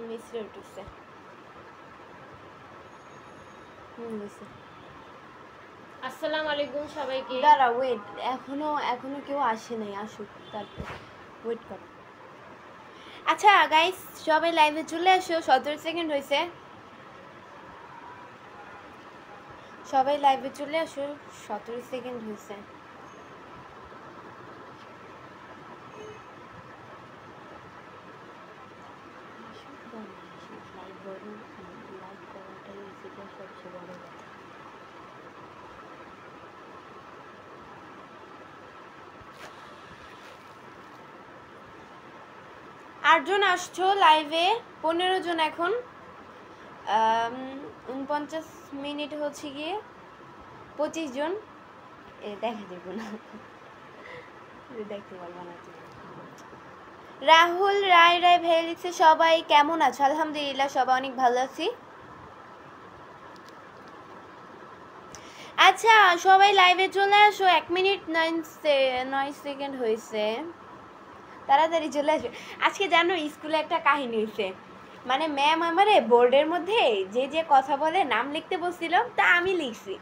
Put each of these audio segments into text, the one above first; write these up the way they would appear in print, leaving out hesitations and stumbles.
মিসরে উঠছে আসসালামু আলাইকুম সবাইকে। দাঁড়া ওয়েট, এখনো কেউ আসে নাই, আসুক তারপর ওয়েট কর। আচ্ছা গাইস, সবাই লাইভে চলে আসো, 17 সেকেন্ড হয়েছে। সবাই লাইভে চলে আসো, 17 সেকেন্ড হয়েছে। আটজন আসছো লাইভে, 15 জন এখন। 49 মিনিট হচ্ছে গিয়ে 25 জন। দেখা যাবো না, দেখতে পারবো না। রাহুল রায় ভাইয়া লিখছে সবাই কেমন আছো? আলহামদুলিল্লাহ সবাই অনেক ভালো আছি। আচ্ছা সবাই লাইভে চলে আসো, 1 মিনিট 9 সেকেন্ড হয়েছে, তাড়াতাড়ি চলে আসো। আজকে জানো স্কুলে একটা কাহিনী হয়েছে, মানে ম্যাম আমারে বোর্ডের মধ্যে যে যে কথা বলে নাম লিখতে বলছিলাম, তা আমি লিখছি,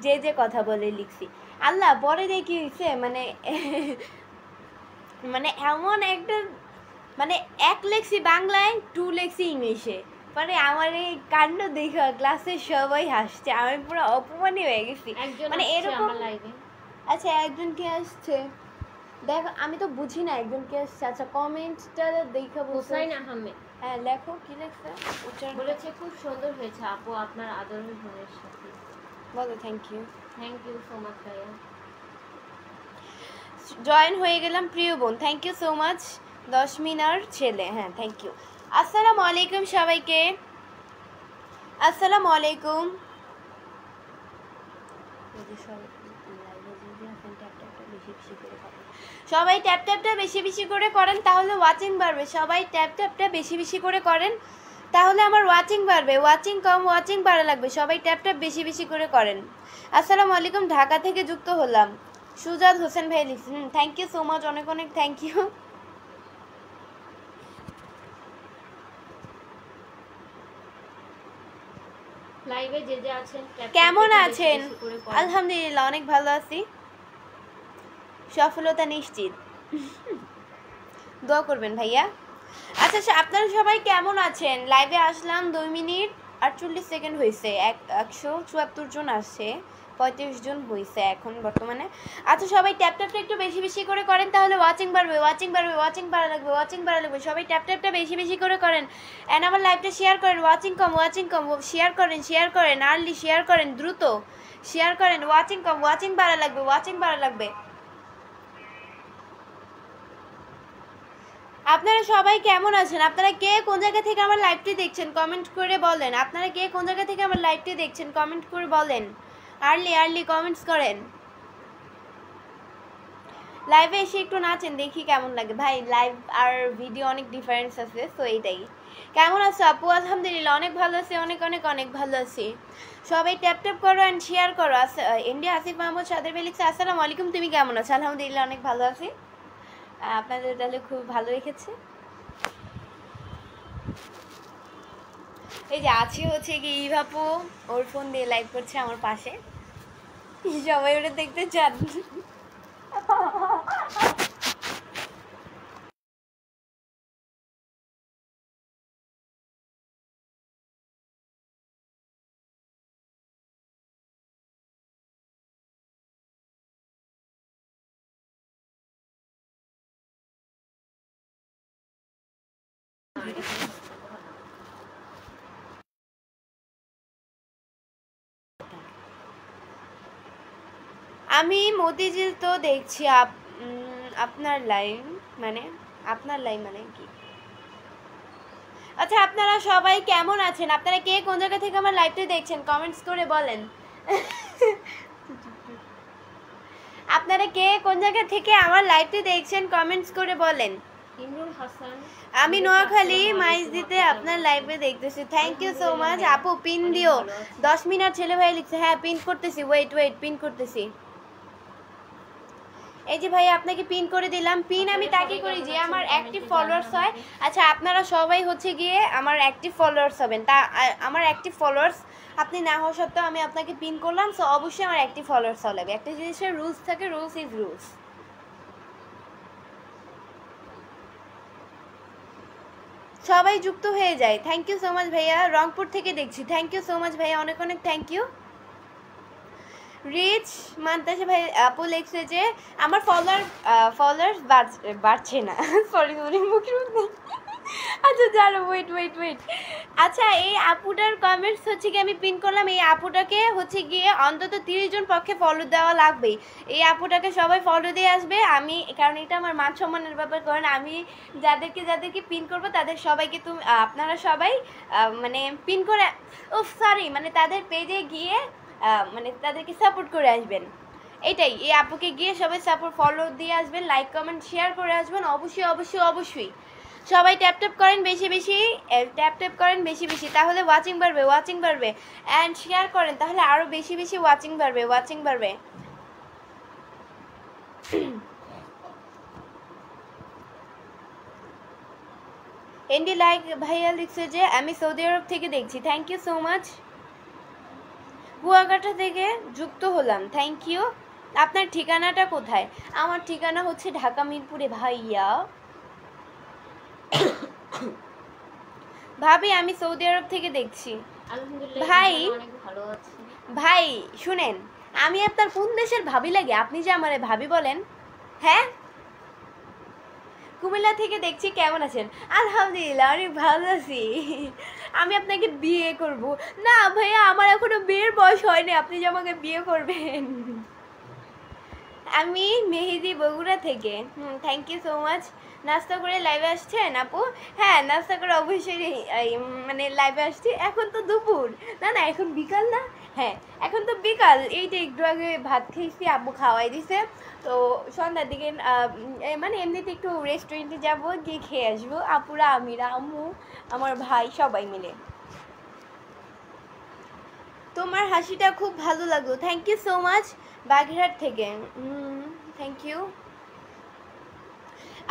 যে যে কথা বলে লিখছি। আল্লাহ পরে দেখি হয়েছে, মানে মানে এমন একটা, মানে 1 লেখছি বাংলায়, 2 লেখছি ইংলিশে। পরে আমার এই কাণ্ড দেখা ক্লাসের সবাই হাসছে, আমি পুরো অপমানই হয়ে গেছি। মানে এরকম আচ্ছা একজন কে আসছে দেখো, আমি তো বুঝি না একজন কে আসছে। আচ্ছা কমেন্টটা দেখা বলছে হুসাইন আহমেদ। হ্যাঁ লেখো, কি লেখছে? উচ্চারণ বলেছে খুব সুন্দর হয়েছে আপু আপনার আদরের বোনের সাথে। বলো থ্যাংক ইউ সো মাচ ভাইয়া। জয়েন হয়ে গেলাম প্রিয় বোন, থ্যাংক ইউ সো মাচ। 10 মিনার ছেলে, হ্যাঁ থ্যাংক ইউ। আসসালামু আলাইকুম সবাইকে, আসসালামু আলাইকুম। সবাই ট্যাপ ট্যাপটা বেশি বেশি করে করেন, তাহলে ওয়াচিং বাড়বে। সবাই ট্যাপ ট্যাপটা বেশি বেশি করে করেন, তাহলে আমার ওয়াচিং বাড়বে। ওয়াচিং কম, ওয়াচিং বাড়া লাগবে। সবাই ট্যাপ ট্যাপ বেশি বেশি করে করেন। আসসালামু আলাইকুম, ঢাকা থেকে যুক্ত হলাম। সুজাত হোসেন ভাই লিখছেন, থ্যাংক ইউ সো মাচ, অনেক অনেক থ্যাংক ইউ। লাইভে যে যে আছেন কেমন আছেন? আলহামদুলিল্লাহ অনেক ভালো আছি, সফলতা নিশ্চিত। দোয়া করবেন ভাইয়া। আচ্ছা আপনারা সবাই কেমন আছেন? লাইভে আসলাম 2 মিনিট 48 সেকেন্ড হয়েছে, 174 জন আসছে, 35 জন হয়েছে এখন বর্তমানে। আচ্ছা সবাই ট্যাপ ট্যাপটা একটু বেশি বেশি করে করেন, তাহলে ওয়াচিং বাড়বে, ওয়াচিং বাড়বে, ওয়াচিং বাড়া লাগবে, ওয়াচিং বাড়া লাগবে। সবাই ট্যাপ ট্যাপটা বেশি বেশি করে করেন, অ্যান্ড আমার লাইভটা শেয়ার করেন। ওয়াচিং কম, ওয়াচিং কম, শেয়ার করেন, শেয়ার করেন, আর্লি শেয়ার করেন, দ্রুত শেয়ার করেন। ওয়াচিং কম, ওয়াচিং বাড়া লাগবে, ওয়াচিং বাড়া লাগবে। আপনারা সবাই কেমন আছেন? আপনারা কে কোন জায়গা থেকে আমার লাইভটি দেখছেন কমেন্ট করে বলেন। আপনারা কে কোন জায়গা থেকে আমার লাইভটি দেখছেন কমেন্ট করে বলেন। আর্লি কমেন্টস করেন। লাইভে এসে একটু নাচেন, দেখি কেমন লাগে। ভাই লাইভ আর ভিডিও অনেক ডিফারেন্স আছে, তো এইটাই। কেমন আছো আপু? আলহামদুলিল্লাহ অনেক ভালো আছি, অনেক অনেক অনেক ভালো আছি। সবাই ট্যাপ ট্যাপ করো অ্যান্ড শেয়ার করো। ইন্ডিয়া আসিফ মাহমুদ সাদের বেলিক্স, আসসালামু আলাইকুম, তুমি কেমন আছো? আলহামদুলিল্লাহ অনেক ভালো আছি। আপনাদের তাহলে খুব ভালো রেখেছে। এই যে আছি হচ্ছে কি ইভাপু, ওর ফোন দিয়ে লাইভ করছে আমার পাশে, সবাই ওটা দেখতে চান। আমি মতিঝিল তো দেখছি, আপনার লাইভ মানে কি? আচ্ছা আপনারা সবাই কেমন আছেন? আপনারা কে কোন জায়গা থেকে আমার লাইভটি দেখছেন কমেন্টস করে বলেন। আপনারা কে কোন জায়গা থেকে আমার লাইভটি দেখছেন কমেন্টস করে বলেন। ইমরুল হাসান, আমি নোয়াখালী মাইজদিতে আপনার লাইভে দেখতেছি, থ্যাংক ইউ সো মাচ। আপু পিন দিও, 10 মিনিট ছেলে ভাই লিখছে, হ্যাঁ পিন করতেছি, ওয়েট পিন করতেছি। এই যে ভাই আপনাকে পিন করে দিলাম। পিন আমি তাকে করি যে আমার অ্যাক্টিভ ফলোয়ার্স হয়। আচ্ছা আপনারা সবাই হচ্ছে গিয়ে আমার অ্যাক্টিভ ফলোয়ার্স হবেন। তা আমার অ্যাক্টিভ ফলোয়ার্স আপনি না হওয়া সত্ত্বেও আমি আপনাকে পিন করলাম, সো অবশ্যই আমার অ্যাক্টিভ ফলোয়ার্স হওয়া লাগবে। একটা জিনিসের রুলস থাকে, রুলস ইজ রুলস। সবাই যুক্ত হয়ে যায়। থ্যাংক ইউ সো মাচ ভাইয়া, রংপুর থেকে দেখছি। থ্যাংক ইউ সো মাচ ভাইয়া, অনেক অনেক থ্যাংক ইউ। রিচ মান্তাসা ভাই আপু লিখছে যে আমার ফলোয়ার্স বাড়ছে না। সরি মুখের মধ্যে। আচ্ছা জানো, ওয়েট। আচ্ছা এই আপুটার কমেন্টস হচ্ছে গিয়ে আমি পিন করলাম। এই আপুটাকে হচ্ছে গিয়ে অন্তত 30 জন পক্ষে ফলো দেওয়া লাগবেই। এই আপুটাকে সবাই ফলো দিয়ে আসবে। আমি কারণ এটা আমার মান সম্মানের ব্যাপার, কারণ আমি যাদেরকে পিন করব তাদের সবাইকে আপনারা সবাই মানে পিন করে সরি মানে তাদের পেজে গিয়ে মানে তাদেরকে সাপোর্ট করে আসবেন। এটাই, এই আপুকে গিয়ে সবাই সাপোর্ট ফলো দিয়ে আসবেন, লাইক কমেন্ট শেয়ার করে আসবেন। অবশ্যই সবাই ট্যাপ করেন বেশি বেশি, ট্যাপ করেন বেশি বেশি, তাহলে ওয়াচিং বাড়বে অ্যান্ড শেয়ার করেন তাহলে আরও বেশি বেশি ওয়াচিং বাড়বে। এন্ডি লাইক ভাইয়া লিখছে যে আমি সৌদি আরব থেকে দেখছি। Thank you so much. Kuakata থেকে যুক্ত হলাম, থ্যাংক ইউ। আপনার ঠিকানাটা কোথায়? আমার ঠিকানা হচ্ছে ঢাকা মিরপুরে ভাইয়া। ভাবি আমি সৌদি আরব থেকে দেখছি। ভাই শুনেন, আমি আপনার কোন দেশের ভাবি লাগে আপনি যে আমারে ভাবি বলেন? হ্যাঁ, কুমিল্লা থেকে দেখছি। কেমন আছেন? আলহামদুলিল্লাহ অনেক ভালো আছি। আমি আপনাকে বিয়ে করব না ভাইয়া, আমার এখনো বিয়ের বয়স হয়নি, আপনি যে আমাকে বিয়ে করবেন। আমি মেহেদি বগুড়া থেকে। Thank you so much. নাস্তা করে লাইভে আসছেন আপু? হ্যাঁ নাস্তা করে অবশ্যই মানে লাইভে আসছি। এখন তো দুপুর না, এখন বিকাল না? হ্যাঁ এখন তো বিকাল। এইটা একটু আগে ভাত খেয়েছি, আব্বু খাওয়াই দিছে। তো সন্ধ্যার দিকে মানে এমনিতে একটু রেস্টুরেন্টে যাব, গিয়ে খেয়ে আসবো, আপুরা আমিরা আম্মু আমার ভাই সবাই মিলে। তোমার হাসিটা খুব ভালো লাগলো। Thank you so much. Bagerhat থেকে। Thank you.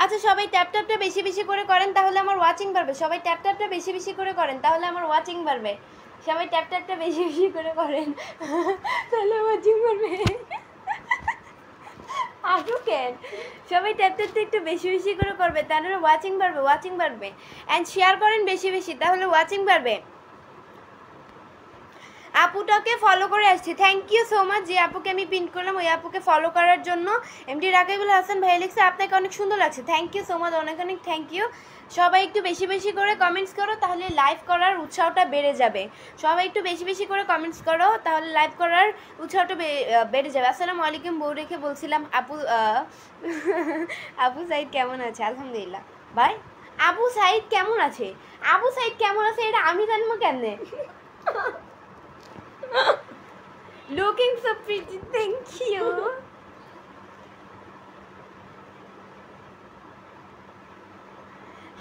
আচ্ছা সবাই ট্যাপটা বেশি বেশি করে করেন তাহলে আমার ওয়াচিং বাড়বে। সবাই ট্যাপটা বেশি বেশি করে করেন তাহলে আমার ওয়াচিং বাড়বে। সবাই ট্যাপটা বেশি বেশি করে করেন তাহলে ওয়াচিং বাড়বে। আজও কেন, সবাই ট্যাপটা একটু বেশি বেশি করে করবে তাহলে ওয়াচিং বাড়বে অ্যান্ড শেয়ার করেন বেশি বেশি তাহলে ওয়াচিং বাড়বে। আপুটাকে ফলো করে আসছি। Thank you so much. যে আপুকে আমি পিন করলাম ওই আপুকে ফলো করার জন্য। এমডি রাকিবুল হাসান ভাই লিখছে আপনাকে অনেক সুন্দর লাগছে। থ্যাংক ইউ সো মাচ, অনেক অনেক থ্যাংক ইউ। সবাই একটু বেশি বেশি করে কমেন্টস করো তাহলে লাইভ করার উৎসাহটা বেড়ে যাবে। সবাই একটু বেশি বেশি করে কমেন্টস করো তাহলে লাইভ করার উৎসাহটা বেড়ে যাবে। আসসালামু আলাইকুম বউ রেখে বলছিলাম আবু সাইদ কেমন আছে? আলহামদুলিল্লাহ ভাই। আবু সাইদ কেমন আছে? আবু সাইদ কেমন আছে এটা আমি জানবো কেমনে? Looking so pretty, thank you.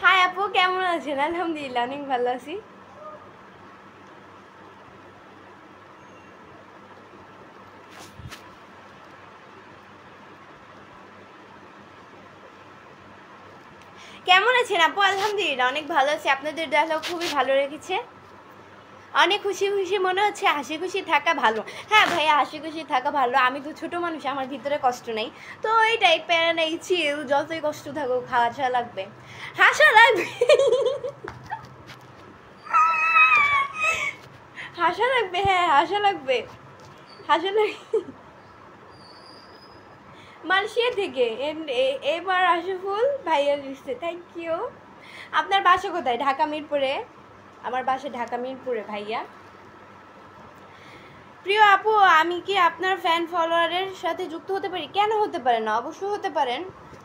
Hi আপু কেমন আছেন? আলহামদুলিল্লাহ অনেক ভালো আছি। কেমন আছেন আপু? আলহামদুলিল্লাহ অনেক ভালো আছি। আপনাদের ডায়লগ খুবই ভালো রেখেছে। অনেক খুশি খুশি মনে হচ্ছে। হাসি খুশি থাকা ভালো। হ্যাঁ ভাইয়া হাসি খুশি থাকা ভালো। আমি তো ছোটো মানুষ, আমার ভিতরে কষ্ট নেই, তো এইটাই প্যারা নেই, চিল। যতই কষ্ট থাকুক হাসা লাগবে, হাসা লাগবে, হাসা লাগবে। হ্যাঁ হাসা লাগবে, হাসা লাগবে। মালয়েশিয়া থেকে এবার আশাফুল ভাইয়া লিখছে। Thank you. আপনার বাসা কোথায়? ঢাকা মিরপুরে। আমার বাসা ঢাকা মিরপুরে ভাইয়া। প্রিয় আপু আমি কি আপনার ফ্যান ফলোয়ারের সাথে যুক্ত হতে পারি? কেন হতে পারেন না, অবশ্যই হতে পারেন।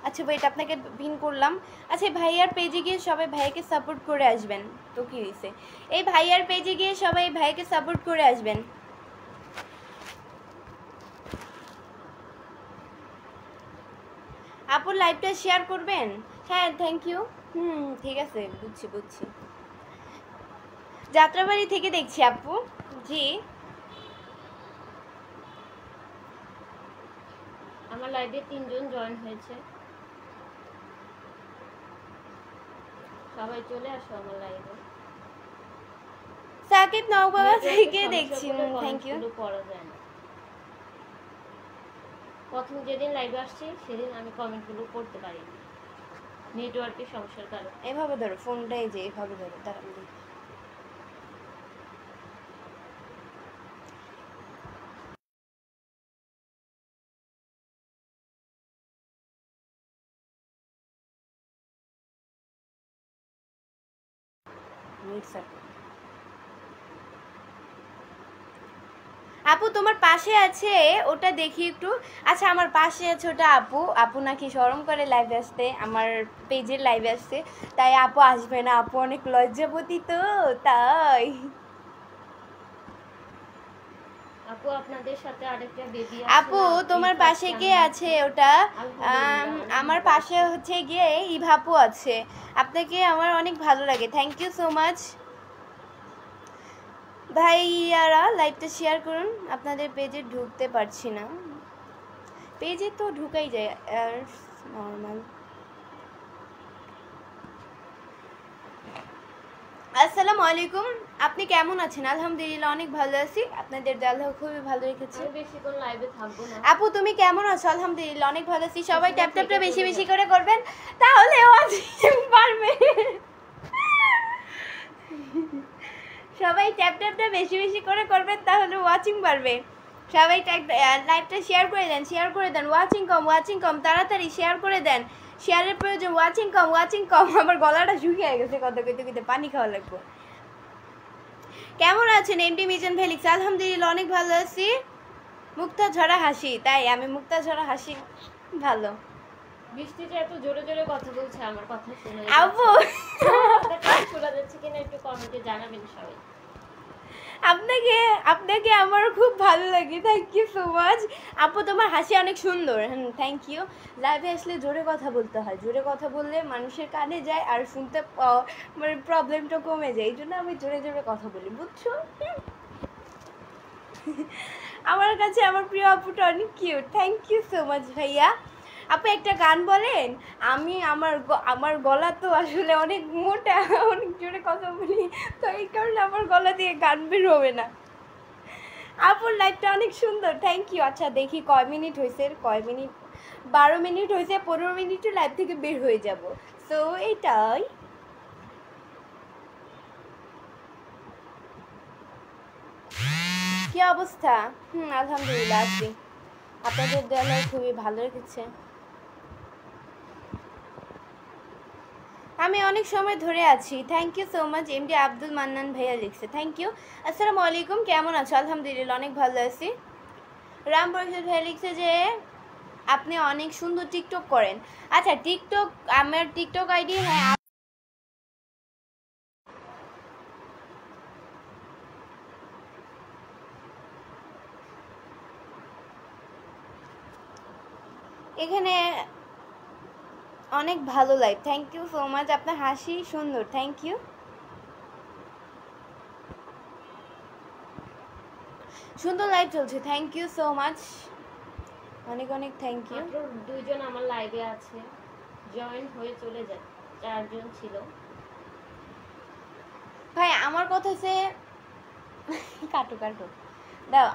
আচ্ছা ভাই এটা আপনাকে পিন করলাম। আচ্ছা ভাইয়ার পেজে গিয়ে সবাই ভাইয়াকে সাপোর্ট করে আসবেন। তো কি হয়েছে, এই ভাইয়ার পেজে গিয়ে সবাই ভাইয়াকে সাপোর্ট করে আসবেন। আপুর লাইভটা শেয়ার করবেন? হ্যাঁ থ্যাংক ইউ। ঠিক আছে, বুঝছি। যাত্রাবাড়ি থেকে দেখছি আপু। জি আমি আমার লাইভে 3 জন জয়েন হয়েছে, সবাই চলে আসো আমার লাইভে। সাকিব নওগাঁ থেকে দেখছি, থ্যাংক ইউ। পড়া যায় না, প্রথম যেদিন লাইভে আসছি সেদিন আমি কমেন্টগুলো পড়তে পারিনি, নেটওয়ার্কের সমস্যার কারণে। এভাবে ধরো ফোনটাই, যে এভাবে ধরো, তারা আপু তোমার পাশে আছে ওটা দেখি একটু। আচ্ছা আমার পাশে আছে ওটা আপু। আপু নাকি শরম করে লাইভে আসতে, আমার পেজের লাইভে আসতে, তাই আপু আসবে না। আপু অনেক লজ্জাপতি তো, তাই। আপু আপনাদের সাথে আরেকটা বেবি আছে। আপু তোমার পাশে কে আছে ওটা? আমার পাশে হচ্ছে গিয়ে ইভাপু আছে। আপনাকে আমার অনেক ভালো লাগে, থ্যাংক ইউ সো মাচ। ভাইয়ারা লাইভটা শেয়ার করুন। আপনাদের পেজে ঢুকতে পারছি না, পেজে তো ঢুকাই যায় আর নর্মাল। আসসালামু আলাইকুম, আপনি কেমন আছেন? আলহামদুলিল্লাহ অনেক ভালো আছি, আপনাদের আল্লাহ খুবই ভালো রেখেছে। আমি বেশিক্ষণ লাইভে থাকবো না। আপু তুমি কেমন আছো? আলহামদুলিল্লাহ অনেক ভালো আছি। সবাই ট্যাপ ট্যাপটা বেশি বেশি করে করবেন, তাহলে পারবে। সবাই ট্যাপ ট্যাপটা বেশি বেশি করে করবেন, তাহলে ওয়াচিং বাড়বে। সবাই লাইভটা শেয়ার করে দেন, শেয়ার করে দেন। ওয়াচিং কম, ওয়াচিং কম, তাড়াতাড়ি শেয়ার করে দেন। শেয়ারের প্রয়োজন, ওয়াচিং কম, ওয়াচিং কম। আমার গলাটা শুকিয়ে গেছে কথা কইতে কইতে, পানি খাওয়া লাগবে। কেমন আছেন এমডি মিজান ফেলিক্স? আলহামদুলিল্লাহ অনেক ভালো আছি। মুক্তা ঝরা হাসি, তাই আমি মুক্তা ঝরা হাসি ভালো। বৃষ্টি যে এত জোরে জোরে কথা বলছে, আমার কথা শুনে আপু শোনা যাচ্ছে কিনা একটু কমেন্টে জানাবেন সবাই। আপনাকে আমার খুব ভালো লাগে, থ্যাংক ইউ সো মাচ। আপু তোমার হাসি অনেক সুন্দর, থ্যাংক ইউ। লাইভে আসলে জোরে কথা বলতে হয়, জোরে কথা বললে মানুষের কানে যায় আর শুনতে মানে প্রবলেমটা কমে যায়, এই জন্য আমি জোরে জোরে কথা বলি, বুঝছো? আমার কাছে আমার প্রিয় আপুটা অনেক cute, thank you so much ভাইয়া। আপু একটা গান বলেন। আমি আমার গলা তো আসলে অনেক মোটা, অনেক জোরে কথা বলি, তো এই কারণে আমার গলা দিয়ে গান বের হবে না। আপুর লাইফটা অনেক সুন্দর, থ্যাংক ইউ। আচ্ছা দেখি কয় মিনিট হয়েছে, কয় মিনিট, 12 মিনিট হয়েছে, 15 মিনিটে লাইভ থেকে বের হয়ে যাব, সো এটাই। কি অবস্থা? আলহামদুলিল্লাহ আছি, আপনাদের দয়া খুবই ভালো রেখেছে। আমি অনেক সময় ধরে আছি, thank you so much. MD Abdul Mannan ভাইয়া লিখছে, থ্যাংক ইউ। আসসালামু আলাইকুম, কেমন আছো? আলহামদুলিল্লাহ অনেক ভালো আছি। রাম প্রসাদ ভাইয়া লিখছে যে আপনি অনেক সুন্দর টিকটক করেন। আচ্ছা টিকটক, আমার টিকটক আইডি, হ্যাঁ এখানে অনেক ভালো live, thank you so much. আপনার হাসি সুন্দর, থ্যাংক ইউ। সুন্দর লাইভ চলছে, থ্যাংক ইউ সো মাচ, অনেক অনেক থ্যাংক ইউ। মাত্র 2 জন আমার লাইভে আছে, জয়েন হয়ে চলে যায়, 4 জন ছিল। ভাই আমার কথা হচ্ছে কাটো কাটো দাও,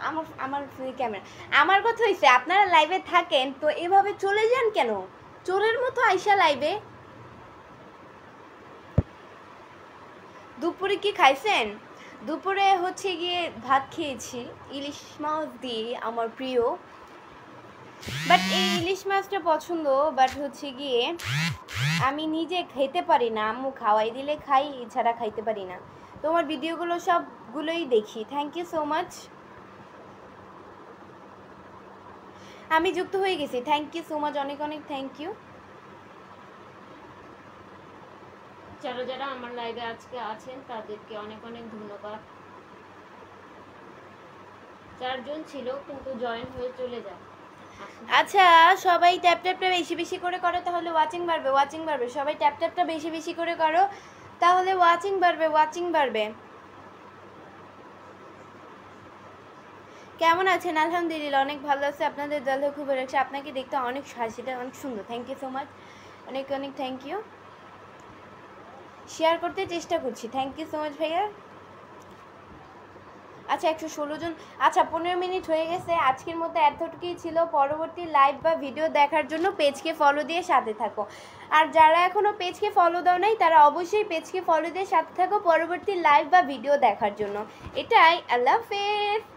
আমার ফ্রি ক্যামেরা। আমার কথা হয়েছে আপনারা লাইভে থাকেন তো এভাবে চলে যান কেন? চোরের মতো আইসা লাইভে। দুপুরে কি খাইছেন? দুপুরে হচ্ছে গিয়ে ভাত খেয়েছি ইলিশ মাছ দিয়ে, আমার প্রিয়। বাট এই ইলিশ মাছটা পছন্দ, বাট হচ্ছে গিয়ে আমি নিজে খেতে পারি না, আম্মু খাওয়াই দিলে খাই, এছাড়া খাইতে পারি না। তোমার ভিডিওগুলো সবগুলোই দেখি, থ্যাংক ইউ সো মাচ। আমি যুক্ত হয়ে গেছি, থ্যাংক ইউ সো মাচ, অনেক অনেক থ্যাংক ইউ। যারা যারা আমার লাইভে আজকে আছেন তাদেরকে অনেক অনেক ধন্যবাদ। 4 জন ছিল কিন্তু জয়েন হয়ে চলে যায়। আচ্ছা সবাই ট্যাপ ট্যাপটা বেশি বেশি করে করো, তাহলে ওয়াচিং বাড়বে, ওয়াচিং বাড়বে। সবাই ট্যাপ ট্যাপটা বেশি বেশি করে করো, তাহলে ওয়াচিং বাড়বে, ওয়াচিং বাড়বে। কেমন আছেন? আলহামদুলিল্লাহ অনেক ভালো আছে, আপনাদের দলে খুব ভালো লাগছে, আপনাকে দেখতে অনেক হাসিটা অনেক সুন্দর। থ্যাংক ইউ সো মাচ, অনেক অনেক থ্যাংক ইউ। শেয়ার করতে চেষ্টা করছি, থ্যাংক ইউ সো মাচ ভাইয়া। আচ্ছা 116 জন, আচ্ছা 15 মিনিট হয়ে গেছে, আজকের মতো এতটুকুই ছিল। পরবর্তী লাইভ বা ভিডিও দেখার জন্য পেজকে ফলো দিয়ে সাথে থাকো। আর যারা এখনও পেজকে ফলো দাও নাই তারা অবশ্যই পেজকে ফলো দিয়ে সাথে থাকো পরবর্তী লাইভ বা ভিডিও দেখার জন্য। এটাই, আল্লাহ হাফেজ।